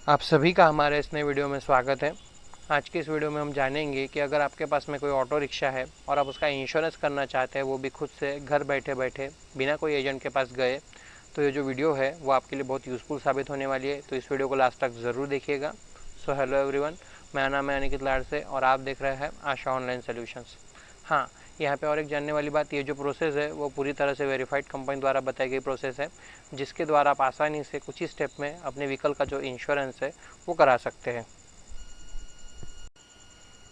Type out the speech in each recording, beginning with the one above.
आप सभी का हमारे इस नए वीडियो में स्वागत है। आज की इस वीडियो में हम जानेंगे कि अगर आपके पास में कोई ऑटो रिक्शा है और आप उसका इंश्योरेंस करना चाहते हैं, वो भी खुद से घर बैठे बैठे बिना कोई एजेंट के पास गए, तो ये जो वीडियो है वो आपके लिए बहुत यूज़फुल साबित होने वाली है। तो इस वीडियो को लास्ट तक ज़रूर देखिएगा। सो हेलो एवरीवन, मेरा नाम है अनिकेत लाड से और आप देख रहे हैं आशा ऑनलाइन सोल्यूशंस। हाँ, यहाँ पे और एक जानने वाली बात, ये जो प्रोसेस है वो पूरी तरह से वेरीफाइड कंपनी द्वारा बताई गई प्रोसेस है, जिसके द्वारा आप आसानी से कुछ ही स्टेप में अपने व्हीकल का जो इंश्योरेंस है वो करा सकते हैं।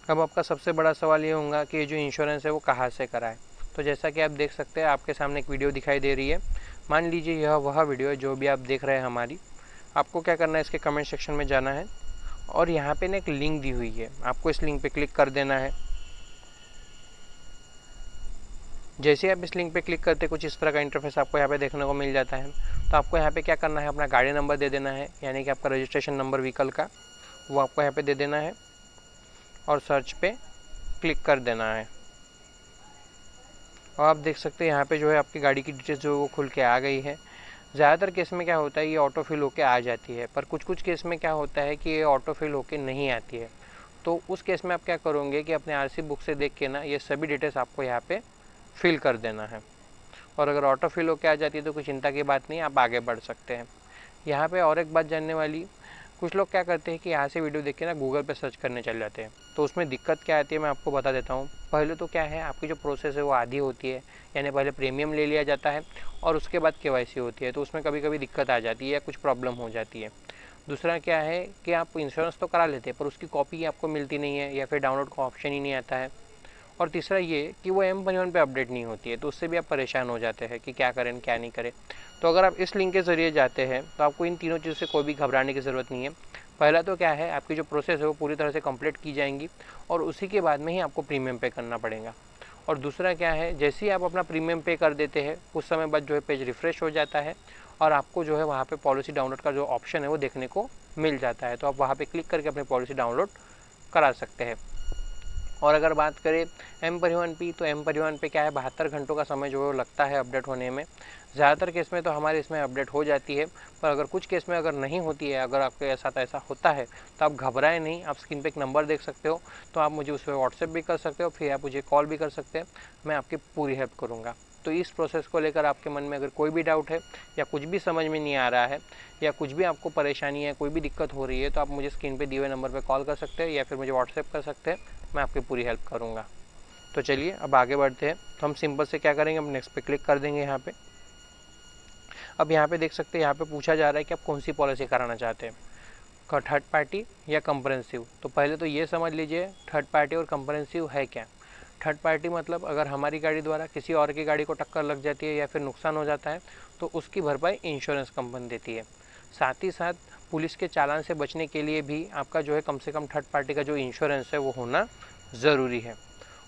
अब आपका सबसे बड़ा सवाल ये होगा कि ये जो इंश्योरेंस है वो कहाँ से कराएं। तो जैसा कि आप देख सकते हैं, आपके सामने एक वीडियो दिखाई दे रही है। मान लीजिए यह वह वीडियो है जो भी आप देख रहे हैं हमारी। आपको क्या करना है, इसके कमेंट सेक्शन में जाना है और यहाँ पे ना एक लिंक दी हुई है, आपको इस लिंक पे क्लिक कर देना है। जैसे ही आप इस लिंक पे क्लिक करते कुछ इस तरह का इंटरफेस आपको यहाँ पे देखने को मिल जाता है। तो आपको यहाँ पे क्या करना है, अपना गाड़ी नंबर दे देना है, यानी कि आपका रजिस्ट्रेशन नंबर व्हीकल का, वो आपको यहाँ पे दे देना है और सर्च पे क्लिक कर देना है। और आप देख सकते हैं यहाँ पे जो है आपकी गाड़ी की डिटेल्स जो वो खुल के आ गई है। ज़्यादातर केस में क्या होता है, ये ऑटो फिल होके आ जाती है, पर कुछ कुछ केस में क्या होता है कि ये ऑटो फिल होके नहीं आती है। तो उस केस में आप क्या करोगे कि अपने आरसी बुक से देख के ना ये सभी डिटेल्स आपको यहाँ पे फिल कर देना है। और अगर ऑटो फिल होकर आ जाती है तो कोई चिंता की बात नहीं, आप आगे बढ़ सकते हैं। यहाँ पे और एक बात जानने वाली, कुछ लोग क्या करते हैं कि यहाँ से वीडियो देख के ना गूगल पे सर्च करने चल जाते हैं। तो उसमें दिक्कत क्या आती है मैं आपको बता देता हूँ। पहले तो क्या है, आपकी जो प्रोसेस है वो आधी होती है, यानी पहले प्रीमियम ले लिया जाता है और उसके बाद केवाईसी होती है, तो उसमें कभी कभी दिक्कत आ जाती है या कुछ प्रॉब्लम हो जाती है। दूसरा क्या है कि आप इंश्योरेंस तो करा लेते हैं पर उसकी कॉपी आपको मिलती नहीं है या फिर डाउनलोड का ऑप्शन ही नहीं आता है। और तीसरा ये कि वो M परिवहन पे अपडेट नहीं होती है, तो उससे भी आप परेशान हो जाते हैं कि क्या करें क्या नहीं करें। तो अगर आप इस लिंक के ज़रिए जाते हैं तो आपको इन तीनों चीज़ों से कोई भी घबराने की ज़रूरत नहीं है। पहला तो क्या है, आपकी जो प्रोसेस है वो पूरी तरह से कंप्लीट की जाएंगी और उसी के बाद में ही आपको प्रीमियम पे करना पड़ेगा। और दूसरा क्या है, जैसे ही आप अपना प्रीमियम पे कर देते हैं उस समय बाद जो है पेज रिफ्रेश हो जाता है और आपको जो है वहाँ पे पॉलिसी डाउनलोड का जो ऑप्शन है वो देखने को मिल जाता है। तो आप वहाँ पे क्लिक करके अपनी पॉलिसी डाउनलोड करा सकते हैं। और अगर बात करें M परिवहन की, तो M परिवहन पे क्या है, 72 घंटों का समय जो है लगता है अपडेट होने में। ज़्यादातर केस में तो हमारे इसमें अपडेट हो जाती है, पर अगर कुछ केस में अगर नहीं होती है, अगर आपके साथ ऐसा होता है तो आप घबराएं नहीं। आप स्क्रीन पे एक नंबर देख सकते हो, तो आप मुझे उस पर व्हाट्सएप भी कर सकते हो, फिर आप मुझे कॉल भी कर सकते हैं, मैं आपकी पूरी हेल्प करूँगा। तो इस प्रोसेस को लेकर आपके मन में अगर कोई भी डाउट है या कुछ भी समझ में नहीं आ रहा है या कुछ भी आपको परेशानी है, कोई भी दिक्कत हो रही है, तो आप मुझे स्क्रीन पे दिए हुए नंबर पे कॉल कर सकते हैं या फिर मुझे व्हाट्सएप कर सकते हैं, मैं आपकी पूरी हेल्प करूँगा। तो चलिए अब आगे बढ़ते हैं। तो हम सिंपल से क्या करेंगे, हम नेक्स्ट पे क्लिक कर देंगे यहाँ पे। अब यहाँ पे देख सकते हैं, यहाँ पे पूछा जा रहा है कि आप कौन सी पॉलिसी कराना चाहते हैं, थर्ड पार्टी या कंप्रेहेंसिव। तो पहले तो ये समझ लीजिए थर्ड पार्टी और कंप्रेहेंसिव है क्या। थर्ड पार्टी मतलब अगर हमारी गाड़ी द्वारा किसी और की गाड़ी को टक्कर लग जाती है या फिर नुकसान हो जाता है तो उसकी भरपाई इंश्योरेंस कंपनी देती है। साथ ही साथ पुलिस के चालान से बचने के लिए भी आपका जो है कम से कम थर्ड पार्टी का जो इंश्योरेंस है वो होना ज़रूरी है।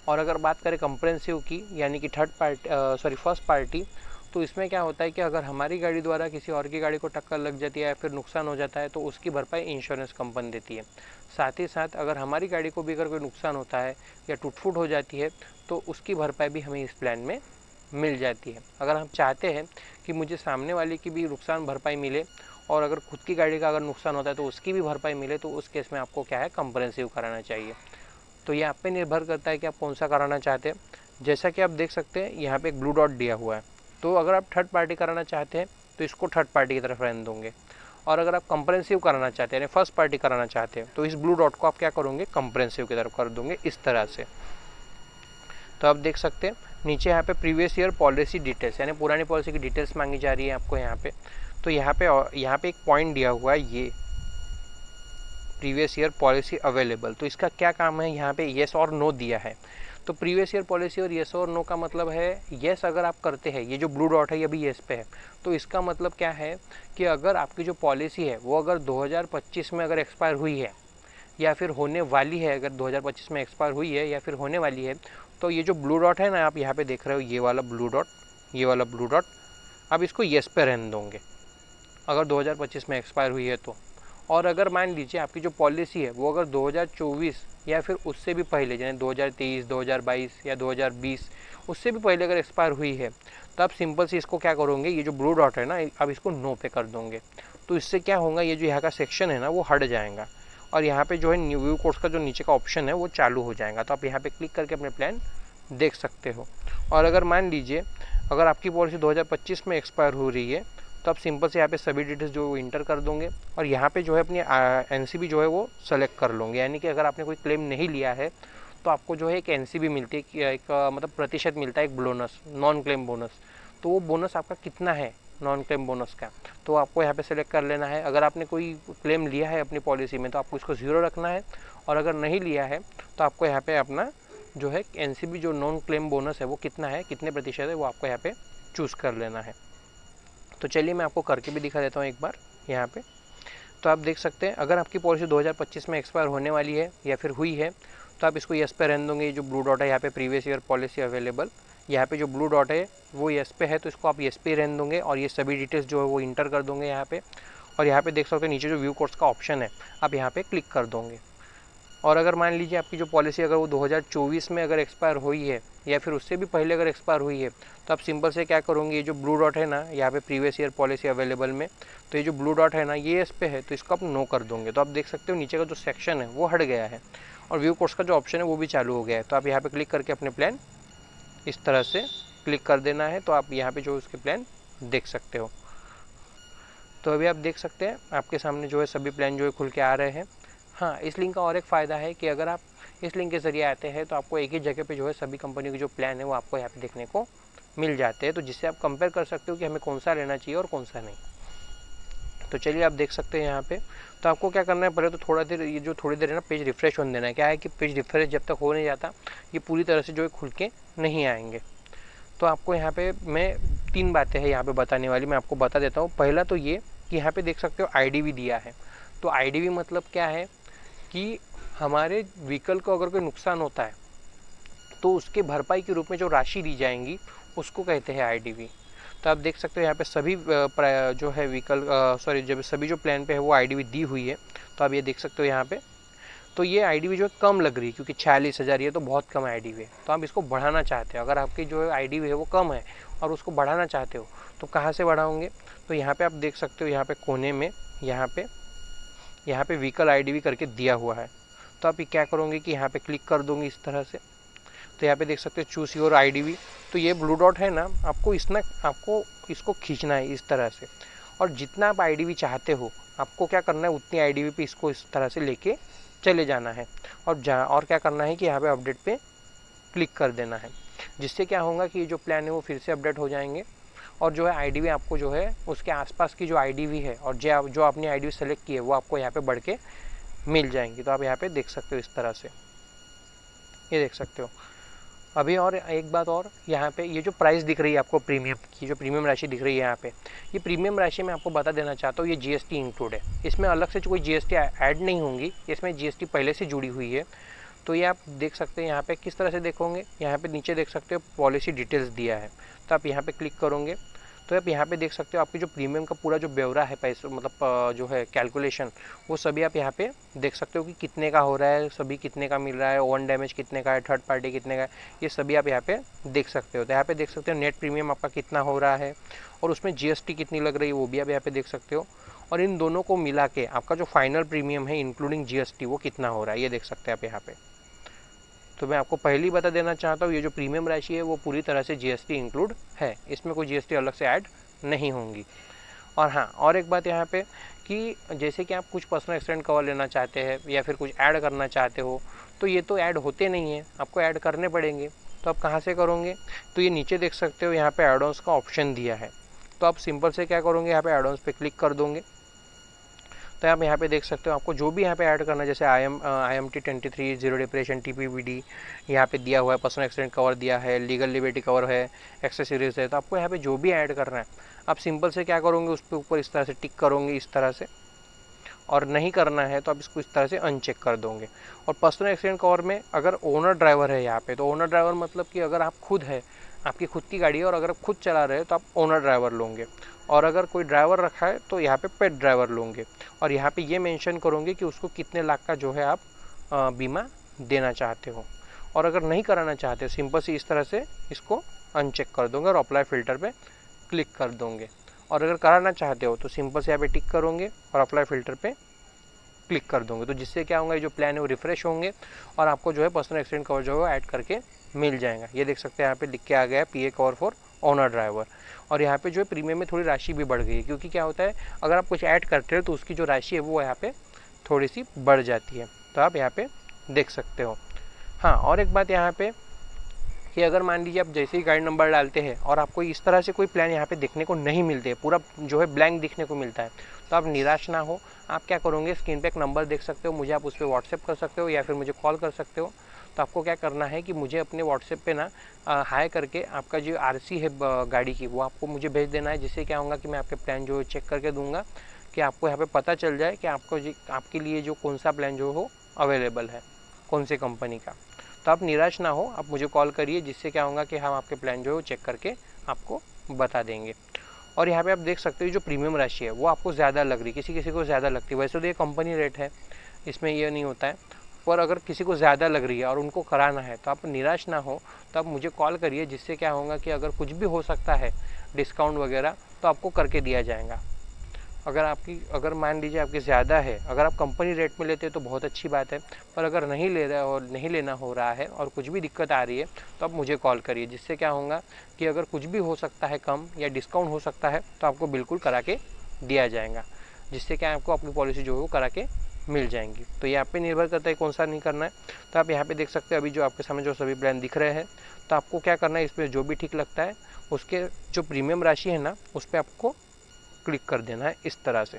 और अगर बात करें कंप्रेहेंसिव की, यानी कि फर्स्ट पार्टी, तो इसमें क्या होता है कि अगर हमारी गाड़ी द्वारा किसी और की गाड़ी को टक्कर लग जाती है या फिर नुकसान हो जाता है तो उसकी भरपाई इंश्योरेंस कंपनी देती है। साथ ही साथ अगर हमारी गाड़ी को भी अगर कोई नुकसान होता है या टूट फूट हो जाती है तो उसकी भरपाई भी हमें इस प्लान में मिल जाती है। अगर हम चाहते हैं कि मुझे सामने वाले की भी नुकसान भरपाई मिले और अगर खुद की गाड़ी का अगर नुकसान होता है तो उसकी भी भरपाई मिले, तो उस केस में आपको क्या है, कंप्रेहेंसिव कराना चाहिए। तो ये आप पे निर्भर करता है कि आप कौन सा कराना चाहते हैं। जैसा कि आप देख सकते हैं यहाँ पे एक ब्लू डॉट दिया हुआ है, तो अगर आप थर्ड पार्टी कराना चाहते हैं तो इसको थर्ड पार्टी की तरफ रहने दोगे। और अगर आप कंप्रेहेंसिव कराना चाहते हैं, यानी फर्स्ट पार्टी कराना चाहते हैं, तो इस ब्लू डॉट को आप क्या करोगे, कंप्रेहेंसिव की तरफ कर दोगे इस तरह से। तो आप देख सकते हैं नीचे यहाँ पे प्रीवियस ईयर पॉलिसी डिटेल्स, यानी पुरानी पॉलिसी की डिटेल्स मांगी जा रही है आपको यहाँ पे। तो यहाँ पे एक पॉइंट दिया हुआ है, ये प्रीवियस ईयर पॉलिसी अवेलेबल। तो इसका क्या काम है, यहाँ पे येस और नो दिया है। तो प्रीवियस ईयर पॉलिसी और येस और नो का मतलब है, येस अगर आप करते हैं, ये जो ब्लू डॉट है ये भी येस पे है, तो इसका मतलब क्या है कि अगर आपकी जो पॉलिसी है वो अगर 2025 में अगर एक्सपायर हुई है या फिर होने वाली है, अगर 2025 में एक्सपायर हुई है या फिर होने वाली है, तो ये जो ब्लू डॉट है ना, आप यहाँ पे देख रहे हो ये वाला ब्लू डॉट, ये वाला ब्लू डॉट, आप इसको येस पे रहने दोगे अगर 2025 में एक्सपायर हुई है तो। और अगर मान लीजिए आपकी जो पॉलिसी है वो अगर 2024 या फिर उससे भी पहले, जैसे 2023, 2022 या 2020, उससे भी पहले अगर एक्सपायर हुई है, तो आप सिंपल से इसको क्या करोगे, ये जो ब्लू डॉट है ना, अब इसको नो पे कर दोगे। तो इससे क्या होगा, ये जो यहाँ का सेक्शन है ना वो हट जाएगा और यहाँ पे जो है न्यू व्यू कोर्स का जो नीचे का ऑप्शन है वो चालू हो जाएगा। तो आप यहाँ पे क्लिक करके अपने प्लान देख सकते हो। और अगर मान लीजिए अगर आपकी पॉलिसी 2025 में एक्सपायर हो रही है, तो आप सिंपल से यहाँ पे सभी डिटेल्स जो इंटर कर दोगे और यहाँ पे जो है अपनी एनसीबी जो है वो सेलेक्ट कर लोगे। यानी कि अगर आपने कोई क्लेम नहीं लिया है तो आपको जो है एक एनसीबी मिलती है, कि एक मतलब प्रतिशत मिलता है, एक बोनस, नॉन क्लेम बोनस। तो वो बोनस आपका कितना है नॉन क्लेम बोनस का, तो आपको यहाँ पे सेलेक्ट कर लेना है। अगर आपने कोई क्लेम लिया है अपनी पॉलिसी में तो आपको इसको 0 रखना है, और अगर नहीं लिया है तो आपको यहाँ पे अपना जो है एनसीबी जो नॉन क्लेम बोनस है वो कितना है, कितने प्रतिशत है, वो आपको यहाँ पे चूज़ कर लेना है। तो चलिए मैं आपको करके भी दिखा देता हूँ एक बार यहाँ पे। तो आप देख सकते हैं अगर आपकी पॉलिसी 2025 में एक्सपायर होने वाली है या फिर हुई है, तो आप इसको यस पे रहने दोगे। ये जो ब्लू डॉट है यहाँ पे प्रीवियस ईयर पॉलिसी अवेलेबल, यहाँ पे जो ब्लू डॉट है वो यस पे है, तो इसको आप यस पे रहने दोगे और ये सभी डिटेल्स जो है वो इंटर कर दोगे यहाँ पे। और यहाँ पे देख सकते हैं नीचे जो व्यू कोर्स का ऑप्शन है, आप यहाँ पे क्लिक कर दोगे। और अगर मान लीजिए आपकी जो पॉलिसी अगर वो 2024 में अगर एक्सपायर हुई है या फिर उससे भी पहले अगर एक्सपायर हुई है, तो आप सिंपल से क्या करोगे, ये जो ब्लू डॉट है ना यहाँ पे प्रीवियस ईयर पॉलिसी अवेलेबल में, तो ये जो ब्लू डॉट है ना ये इस पे है, तो इसको आप नो कर दोगे। तो आप देख सकते हो नीचे का जो सेक्शन है वो हट गया है और व्यू कोर्स का जो ऑप्शन है वो भी चालू हो गया है। तो आप यहाँ पे क्लिक करके अपने प्लान इस तरह से क्लिक कर देना है, तो आप यहाँ पे जो उसके प्लान देख सकते हो। तो अभी आप देख सकते हैं आपके सामने जो है सभी प्लान जो है खुल के आ रहे हैं। हाँ, इस लिंक का और एक फ़ायदा है कि अगर आप इस लिंक के ज़रिए आते हैं तो आपको एक ही जगह पे जो है सभी कंपनी के जो प्लान है वो आपको यहाँ पे देखने को मिल जाते हैं, तो जिससे आप कंपेयर कर सकते हो कि हमें कौन सा लेना चाहिए और कौन सा नहीं। तो चलिए आप देख सकते हैं यहाँ पे। तो आपको क्या करना है, पहले तो थोड़ा देर ये जो थोड़ी देर है ना पेज रिफ़्रेश होने देना है। क्या है कि पेज रिफ़्रेश जब तक हो नहीं जाता ये पूरी तरह से जो है खुल के नहीं आएंगे। तो आपको यहाँ पे मैं 3 बातें हैं यहाँ पे बताने वाली, मैं आपको बता देता हूँ। पहला तो ये कि यहाँ पे देख सकते हो आईडीवी दिया है। तो आईडीवी मतलब क्या है कि हमारे व्हीकल को अगर कोई नुकसान होता है तो उसके भरपाई के रूप में जो राशि दी जाएंगी उसको कहते हैं आईडीवी। तो आप देख सकते हो यहाँ पे सभी जो है व्हीकल जब सभी जो प्लान पे है वो आईडीवी दी हुई है। तो आप ये देख सकते हो यहाँ पे। तो ये आईडीवी जो है कम लग रही है क्योंकि 46,000 ये तो बहुत कम आईडीवी है। तो आप इसको बढ़ाना चाहते हो, अगर आपकी जो आईडीवी है वो कम है और उसको बढ़ाना चाहते हो तो कहाँ से बढ़ाओगे, तो यहाँ पे आप देख सकते हो यहाँ पे कोने में यहाँ पे व्हीकल आईडीवी करके दिया हुआ है। तो आप ये क्या करोगे कि यहाँ पे क्लिक कर दोगे इस तरह से। तो यहाँ पे देख सकते हो चूज़ योर आईडीवी। तो ये ब्लू डॉट है ना, आपको इसको खींचना है इस तरह से, और जितना आप आईडीवी चाहते हो आपको क्या करना है उतनी आईडीवी पे इसको इस तरह से लेके चले जाना है। और क्या करना है कि यहाँ पे अपडेट पे क्लिक कर देना है, जिससे क्या होगा कि ये जो प्लान है वो फिर से अपडेट हो जाएंगे और जो है आईडीवी आपको जो है उसके आसपास की जो आईडीवी है और जो आपने आईडीवी सेलेक्ट की है वो आपको यहाँ पे बढ़ के मिल जाएंगी। तो आप यहाँ पे देख सकते हो इस तरह से, ये देख सकते हो। अभी और एक बात और, यहाँ पे ये जो प्राइस दिख रही है आपको प्रीमियम की, जो प्रीमियम राशि दिख रही है यहाँ पे, ये प्रीमियम राशि मैं आपको बता देना चाहता हूँ ये जीएसटी इंक्लूड है। इसमें अलग से कोई जीएसटी ऐड नहीं होंगी, इसमें जीएसटी पहले से जुड़ी हुई है। तो ये आप देख सकते हैं यहाँ पे किस तरह से देखोगे, यहाँ पे नीचे देख सकते हो पॉलिसी डिटेल्स दिया है। तो आप यहाँ पे क्लिक करोगे तो आप यहाँ पे देख सकते हो आपकी जो प्रीमियम का पूरा जो ब्यौरा है पैसे मतलब जो है कैलकुलेशन, वो सभी आप यहाँ पे देख सकते हो कि कितने का हो रहा है, सभी कितने का मिल रहा है, ओवन डैमेज कितने का है, थर्ड पार्टी कितने का है, ये सभी आप यहाँ पे देख सकते हो। तो यहाँ पे देख सकते हो नेट प्रीमियम आपका कितना हो रहा है और उसमें जीएसटी कितनी लग रही है वो भी आप यहाँ पे देख सकते हो। और इन दोनों को मिला के आपका जो फाइनल प्रीमियम है इंक्लूडिंग जीएसटी वो कितना हो रहा है ये देख सकते हैं आप यहाँ पे। तो मैं आपको पहले ही बता देना चाहता हूँ ये जो प्रीमियम राशि है वो पूरी तरह से जीएसटी इंक्लूड है, इसमें कोई जीएसटी अलग से ऐड नहीं होंगी। और हाँ, और एक बात यहाँ पे कि जैसे कि आप कुछ पर्सनल एक्सीडेंट कवर लेना चाहते हैं या फिर कुछ ऐड करना चाहते हो तो ये तो ऐड होते नहीं हैं, आपको ऐड करने पड़ेंगे। तो आप कहाँ से करोगे, तो ये नीचे देख सकते हो यहाँ पे एड ऑन्स का ऑप्शन दिया है। तो आप सिंपल से क्या करोगे, यहाँ पे एड ऑन्स पे क्लिक कर दोगे। तो आप यहाँ पे देख सकते हो आपको जो भी यहाँ पे ऐड करना है, जैसे IMT23 जीरो डिप्रेशन TPVD यहाँ पे दिया हुआ है, पर्सनल एक्सीडेंट कवर दिया है, लीगल लिबर्टी कवर है, एक्सेसरीज है। तो आपको यहाँ पे जो भी ऐड करना है आप सिंपल से क्या करोगे उस पर ऊपर इस तरह से टिक करोगे इस तरह से, और नहीं करना है तो आप इसको इस तरह से अनचेक कर दोगे। और पर्सनल एक्सीडेंट कवर में अगर ओनर ड्राइवर है यहाँ पे, तो ओनर ड्राइवर मतलब कि अगर आप खुद है, आपकी खुद की गाड़ी है और अगर आप खुद चला रहे हो तो आप ओनर ड्राइवर लोगे, और अगर कोई ड्राइवर रखा है तो यहाँ पे पेट ड्राइवर लोगे। और यहाँ पे ये मेंशन करोगे कि उसको कितने लाख का जो है आप बीमा देना चाहते हो। और अगर नहीं कराना चाहते सिंपल सी इस तरह से इसको अनचेक कर दोगे और अप्लाई फ़िल्टर पे क्लिक कर दोगे। और अगर कराना चाहते हो तो सिंपल से यहाँ पे टिक करोगे और अप्लाई फ़िल्टर पे क्लिक कर दोगे। तो जिससे क्या होगा, जो प्लान है वो रिफ्रेश होंगे और आपको जो है पर्सनल एक्सीडेंट कवर जो है ऐड करके मिल जाएगा। ये देख सकते हैं यहाँ पे लिख के आ गया है पीए कवर फॉर ओनर ड्राइवर। और यहाँ पे जो है प्रीमियम में थोड़ी राशि भी बढ़ गई है, क्योंकि क्या होता है अगर आप कुछ ऐड करते हो तो उसकी जो राशि है वो यहाँ पे थोड़ी सी बढ़ जाती है। तो आप यहाँ पे देख सकते हो। हाँ, और एक बात यहाँ पे कि अगर मान लीजिए आप जैसे ही गाड़ी नंबर डालते हैं और आपको इस तरह से कोई प्लान यहाँ पे देखने को नहीं मिलते, पूरा जो है ब्लैंक दिखने को मिलता है, तो आप निराश ना हो। आप क्या करोगे, स्क्रीन पे एक नंबर देख सकते हो, मुझे आप उस पर व्हाट्सएप कर सकते हो या फिर मुझे कॉल कर सकते हो। तो आपको क्या करना है कि मुझे अपने व्हाट्सएप पे ना हाई करके आपका जो आरसी है गाड़ी की वो आपको मुझे भेज देना है। जिससे क्या होगा कि मैं आपके प्लान जो चेक करके दूंगा कि आपको यहाँ पे पता चल जाए कि आपके लिए जो कौन सा प्लान जो हो अवेलेबल है, कौन से कंपनी का। तो आप निराश ना हो, आप मुझे कॉल करिए, जिससे क्या होगा कि हम आपके प्लान जो है चेक करके आपको बता देंगे। और यहाँ पे आप देख सकते हो जो प्रीमियम राशि है वो आपको ज़्यादा लग रही, किसी किसी को ज़्यादा लगती है। वैसे तो ये कंपनी रेट है, इसमें ये नहीं होता है, पर अगर किसी को ज़्यादा लग रही है और उनको कराना है तो आप निराश ना हो, तो आप मुझे कॉल करिए। जिससे क्या होगा कि अगर कुछ भी हो सकता है डिस्काउंट वगैरह तो आपको करके दिया जाएगा। अगर मान लीजिए आपकी ज़्यादा है, अगर आप कंपनी रेट में लेते हैं तो बहुत अच्छी बात है, पर अगर नहीं ले रहा और नहीं लेना हो रहा है और कुछ भी दिक्कत आ रही है तो आप मुझे कॉल करिए। जिससे क्या होगा कि अगर कुछ भी हो सकता है कम या डिस्काउंट हो सकता है तो आपको बिल्कुल करा के दिया जाएगा। जिससे क्या आपको अपनी पॉलिसी जो है वो करा के मिल जाएंगी। तो ये आप पे निर्भर करता है कौन सा नहीं करना है। तो आप यहाँ पे देख सकते हैं अभी जो आपके सामने जो सभी प्लान दिख रहे हैं, तो आपको क्या करना है, इसमें जो भी ठीक लगता है उसके जो प्रीमियम राशि है ना उस पर आपको क्लिक कर देना है इस तरह से।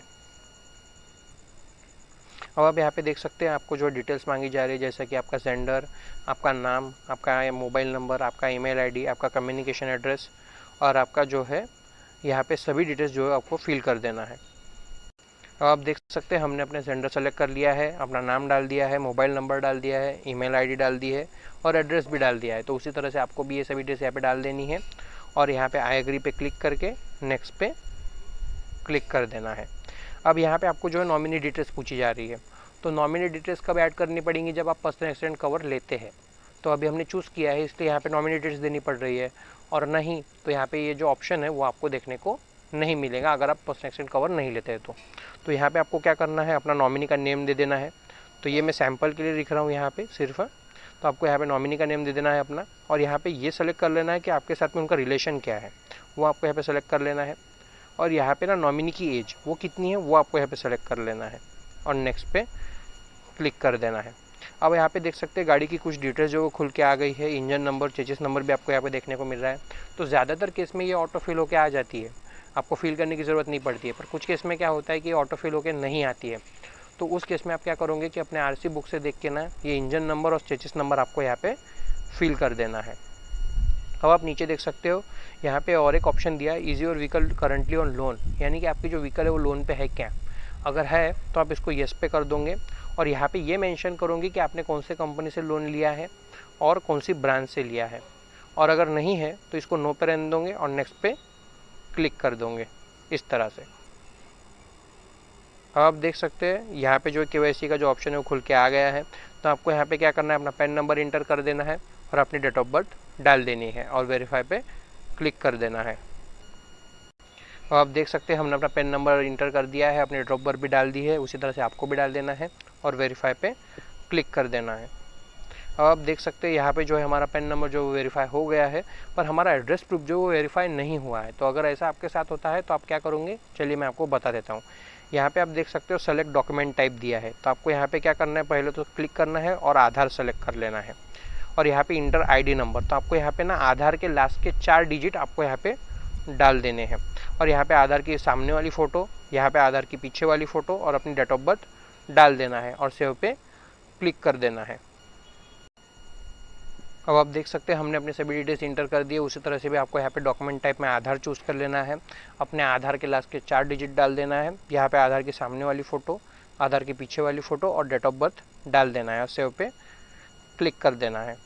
अब आप यहाँ पे देख सकते हैं आपको जो डिटेल्स मांगी जा रही है, जैसा कि आपका सेंडर, आपका नाम, आपका मोबाइल नंबर, आपका ईमेल आईडी, आपका कम्युनिकेशन एड्रेस और आपका जो है यहाँ पे सभी डिटेल्स जो है आपको फिल कर देना है। अब आप देख सकते हैं हमने अपने सेंडर सेलेक्ट कर लिया है, अपना नाम डाल दिया है, मोबाइल नंबर डाल दिया है, ईमेल आईडी डाल दी है और एड्रेस भी डाल दिया है। तो उसी तरह से आपको भी ये सभी डिटेल्स यहाँ पे डाल देनी है और यहाँ पे आई एग्री पे क्लिक करके नेक्स्ट पे क्लिक कर देना है। अब यहाँ पे आपको जो है नॉमिनी डिटेल्स पूछी जा रही है। तो नॉमिनी डिटेल्स कब ऐड करनी पड़ेंगी, जब आप पर्सनल एक्सीडेंट कवर लेते हैं। तो अभी हमने चूज़ किया है इसलिए यहाँ पे नॉमिनी डिटेल्स देनी पड़ रही है, और नहीं तो यहाँ पे ये जो ऑप्शन है वो आपको देखने को नहीं मिलेगा अगर आप पर्सनल एक्सीडेंट कवर नहीं लेते हैं। तो यहाँ पे आपको क्या करना है, अपना नॉमिनी का नेम दे देना है। तो ये मैं सैम्पल के लिए लिख रहा हूँ यहाँ पे सिर्फ। तो आपको यहाँ पे नॉमिनी का नेम दे देना है अपना, और यहाँ पे ये सेलेक्ट कर लेना है कि आपके साथ में उनका रिलेशन क्या है, वो आपको यहाँ पे सेलेक्ट कर लेना है। और यहाँ पे ना नॉमिनी की एज वो कितनी है वो आपको यहाँ पे सेलेक्ट कर लेना है और नेक्स्ट पे क्लिक कर देना है। अब यहाँ पे देख सकते हैं गाड़ी की कुछ डिटेल्स जो खुल के आ गई है, इंजन नंबर, चेसिस नंबर भी आपको यहाँ पे देखने को मिल रहा है। तो ज़्यादातर केस में ये ऑटो फिल होकर आ जाती है, आपको फिल करने की ज़रूरत नहीं पड़ती है। पर कुछ केस में क्या होता है कि ऑटो फिल होकर नहीं आती है। तो उस केस में आप क्या करोगे कि अपने आरसी बुक से देख के ना ये इंजन नंबर और चेसिस नंबर आपको यहाँ पे फिल कर देना है। अब आप नीचे देख सकते हो यहाँ पे और एक ऑप्शन दिया है, is your vehicle currently on loan, यानी कि आपकी जो व्हीकल है वो लोन पे है क्या। अगर है तो आप इसको येस पे कर दोगे और यहाँ पे ये मेंशन करोगे कि आपने कौन से कंपनी से लोन लिया है और कौन सी ब्रांच से लिया है। और अगर नहीं है तो इसको नो पे रहने दोगे और नेक्स्ट पे क्लिक कर दोगे इस तरह से। अब आप देख सकते हैं यहाँ पे जो केवाईसी का जो ऑप्शन है वो खुल के आ गया है। तो आपको यहाँ पे क्या करना है, अपना पैन नंबर इंटर कर देना है और अपनी डेट ऑफ बर्थ डाल देनी है और वेरीफाई पे क्लिक कर देना है। अब आप देख सकते हैं हमने अपना पैन नंबर इंटर कर दिया है, अपनी डेट ऑफ बर्थ भी डाल दी है, उसी तरह से आपको भी डाल देना है और वेरीफाई पे क्लिक कर देना है। अब आप देख सकते हैं यहाँ पे जो है हमारा पैन नंबर जो वेरीफाई हो गया है, पर हमारा एड्रेस प्रूफ जो वेरीफाई नहीं हुआ है। तो अगर ऐसा आपके साथ होता है तो आप क्या करोगे, चलिए मैं आपको बता देता हूँ। यहाँ पे आप देख सकते हो सेलेक्ट डॉक्यूमेंट टाइप दिया है, तो आपको यहाँ पे क्या करना है, पहले तो क्लिक करना है और आधार सेलेक्ट कर लेना है। और यहाँ पे इंटर आईडी नंबर, तो आपको यहाँ पे ना आधार के लास्ट के 4 डिजिट आपको यहाँ पे डाल देने हैं। और यहाँ पे आधार की सामने वाली फ़ोटो, यहाँ पे आधार की पीछे वाली फ़ोटो और अपनी डेट ऑफ बर्थ डाल देना है और सेव पे क्लिक कर देना है। अब आप देख सकते हैं हमने अपने सभी डिटेल्स इंटर कर दिए। उसी तरह से भी आपको यहाँ पे डॉक्यूमेंट टाइप में आधार चूज़ कर लेना है, अपने आधार के लास्ट के 4 डिजिट डाल देना है, यहाँ पे आधार की सामने वाली फ़ोटो, आधार की पीछे वाली फ़ोटो और डेट ऑफ बर्थ डाल देना है और सेव पे क्लिक कर देना है।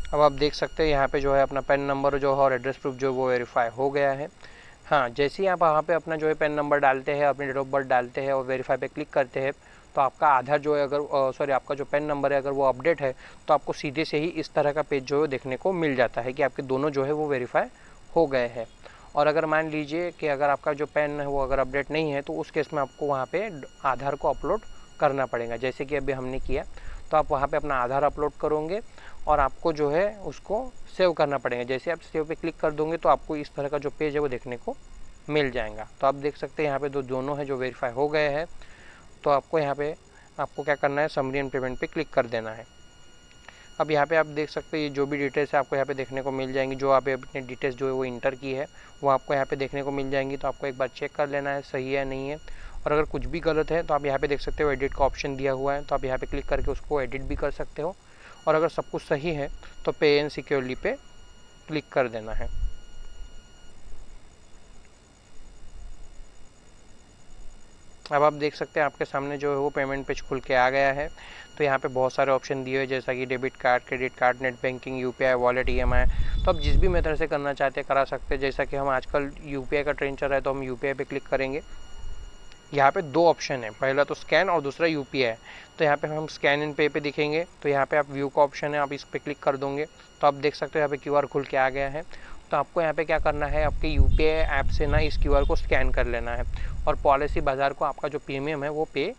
अब आप देख सकते हैं यहाँ पे जो है अपना पैन नंबर जो है और एड्रेस प्रूफ जो वो वेरीफाई हो गया है। हाँ, जैसे ही आप वहाँ पे अपना जो है पैन नंबर डालते हैं, अपनी डेट ऑफ बर्थ डालते हैं और वेरीफाई पे क्लिक करते हैं, तो आपका आधार जो है अगर सॉरी आपका जो पैन नंबर है अगर वो अपडेट है, तो आपको सीधे से ही इस तरह का पेज जो है देखने को मिल जाता है कि आपके दोनों जो है वो वेरीफाई हो गए हैं। और अगर मान लीजिए कि अगर आपका जो पैन है वो अगर अपडेट नहीं है, तो उस केस में आपको वहाँ पे आधार को अपलोड करना पड़ेगा, जैसे कि अभी हमने किया। तो आप वहाँ पे अपना आधार अपलोड करोगे और आपको जो है उसको सेव करना पड़ेगा। जैसे आप सेव पे क्लिक कर दोगे तो आपको इस तरह का जो पेज है वो देखने को मिल जाएगा। तो आप देख सकते हैं यहाँ पे दोनों है जो वेरीफाई हो गए हैं। तो आपको यहाँ पे आपको क्या करना है, समरी एंड पेमेंट पे क्लिक कर देना है। अब यहाँ पे आप देख सकते हैं ये जो भी डिटेल्स है आपको यहाँ पे देखने को मिल जाएंगी। जो आप अपनी डिटेल्स जो है वो इंटर की है वो आपको यहाँ पे देखने को मिल जाएंगी। तो आपको एक बार चेक कर लेना है सही है या नहीं है। और अगर कुछ भी गलत है तो आप यहाँ पे देख सकते हो एडिट का ऑप्शन दिया हुआ है, तो आप यहाँ पे क्लिक करके उसको एडिट भी कर सकते हो। और अगर सब कुछ सही है तो पे एंड सिक्योरली पे क्लिक कर देना है। अब आप देख सकते हैं आपके सामने जो है वो पेमेंट पेज खुल के आ गया है। तो यहाँ पे बहुत सारे ऑप्शन दिए हुए जैसा कि debit card, credit card, net banking, UPI, wallet, EMI. तो आप जिस भी मेथड से करना चाहते हैं करा सकते हैं। जैसा कि हम आजकल यूपीआई का ट्रेंड चल रहा है तो हम यूपीआई पे क्लिक करेंगे। यहाँ पे दो ऑप्शन है, पहला तो स्कैन और दूसरा यूपीआई। तो यहाँ पे हम स्कैन एंड पे पे दिखेंगे, तो यहाँ पे आप व्यू का ऑप्शन है, आप इस पर क्लिक कर दोगे तो आप देख सकते हो यहाँ पे क्यूआर खुल के आ गया है। तो आपको यहाँ पे क्या करना है, आपके यूपीआई ऐप से ना इस क्यूआर को स्कैन कर लेना है और पॉलिसी बाजार को आपका जो प्रीमियम है वो पे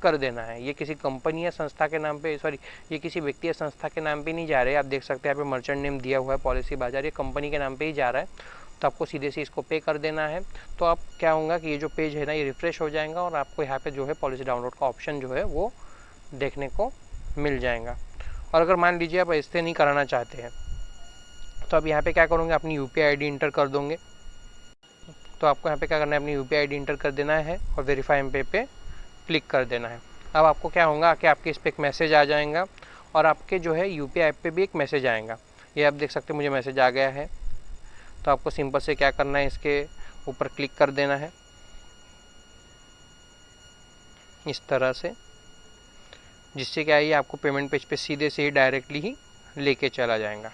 कर देना है। ये किसी कंपनी या संस्था के नाम पे, सॉरी ये किसी व्यक्ति या संस्था के नाम पे नहीं जा रहे हैं। आप देख सकते हैं यहाँ पे मर्चेंट नेम दिया हुआ है पॉलिसी बाजार, ये कंपनी के नाम पे ही जा रहा है। तो आपको सीधे से इसको पे कर देना है। तो आप क्या होगा कि ये जो पेज है ना ये रिफ्रेश हो जाएगा और आपको यहाँ पे जो है पॉलिसी डाउनलोड का ऑप्शन जो है वो देखने को मिल जाएगा। और अगर मान लीजिए आप ऐसे नहीं कराना चाहते हैं तो आप यहाँ पे क्या करोगे, अपनी यूपीआई आईडी इंटर कर दोगे। तो आपको यहाँ पे क्या करना है, अपनी यूपीआई आईडी इंटर कर देना है और वेरीफाई एम पे क्लिक कर देना है। अब आपको क्या होगा कि आपके इस पर एक मैसेज आ जाएगा और आपके जो है यूपीआई ऐप पे भी एक मैसेज आएगा। ये आप देख सकते हैं मुझे मैसेज आ गया है। तो आपको सिंपल से क्या करना है, इसके ऊपर क्लिक कर देना है इस तरह से, जिससे क्या है ये आपको पेमेंट पेज पे सीधे से ही डायरेक्टली ही लेके चला जाएगा।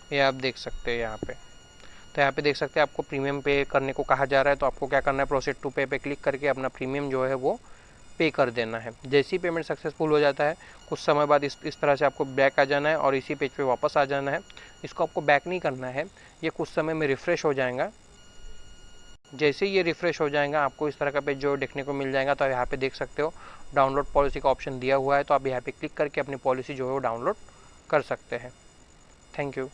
ये आप देख सकते हैं यहाँ पे। तो यहाँ पे देख सकते हैं आपको प्रीमियम पे करने को कहा जा रहा है। तो आपको क्या करना है, प्रोसीड टू पे क्लिक करके अपना प्रीमियम जो है वो पे कर देना है। जैसे ही पेमेंट सक्सेसफुल हो जाता है कुछ समय बाद इस तरह से आपको बैक आ जाना है और इसी पेज पे वापस आ जाना है। इसको आपको बैक नहीं करना है, ये कुछ समय में रिफ़्रेश हो जाएगा। जैसे ही ये रिफ़्रेश हो जाएगा आपको इस तरह का पेज जो देखने को मिल जाएगा। तो आप यहाँ पे देख सकते हो डाउनलोड पॉलिसी का ऑप्शन दिया हुआ है। तो आप यहाँ पे क्लिक करके अपनी पॉलिसी जो है वो डाउनलोड कर सकते हैं। Thank you.